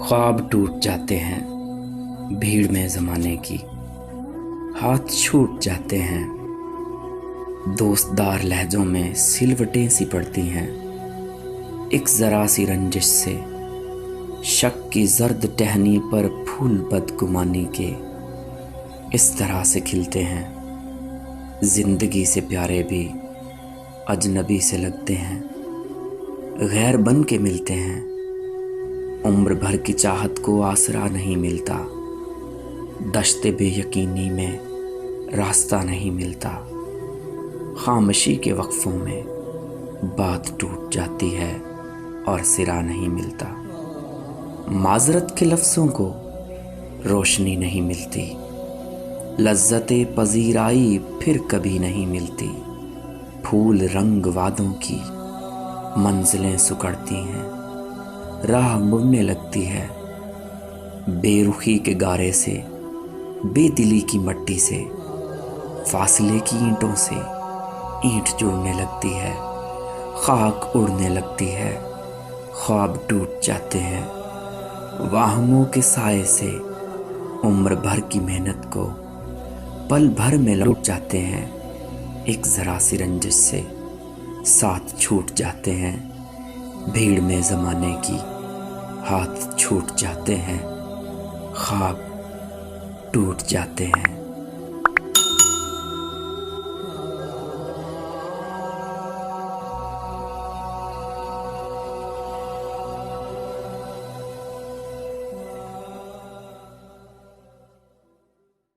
ख्वाब टूट जाते हैं भीड़ में ज़माने की, हाथ छूट जाते हैं। दोस्तदार लहजों में सिलवटें सी पड़ती हैं, एक ज़रा सी रंजिश से शक की जर्द टहनी पर फूल बदगुमानी के इस तरह से खिलते हैं। जिंदगी से प्यारे भी अजनबी से लगते हैं, गैर बन के मिलते हैं। उम्र भर की चाहत को आसरा नहीं मिलता, दश्ते बेयकीनी में रास्ता नहीं मिलता। खामोशी के वक्फों में बात टूट जाती है और सिरा नहीं मिलता। माजरत के लफ्ज़ों को रोशनी नहीं मिलती, लज्जते पजीराई फिर कभी नहीं मिलती। फूल रंग वादों की मंजिलें सुकड़ती हैं, राह मुड़ने लगती है। बेरुखी के गारे से, बेदिली की मट्टी से, फासले की ईंटों से ईंट जुड़ने लगती है। खाक उड़ने लगती है, ख्वाब टूट जाते हैं। वाहमों के साए से उम्र भर की मेहनत को पल भर में लौट जाते हैं। एक ज़रा सी रंजिश से साथ छूट जाते हैं। भीड़ में ज़माने की हाथ छूट जाते हैं, ख्वाब टूट जाते हैं।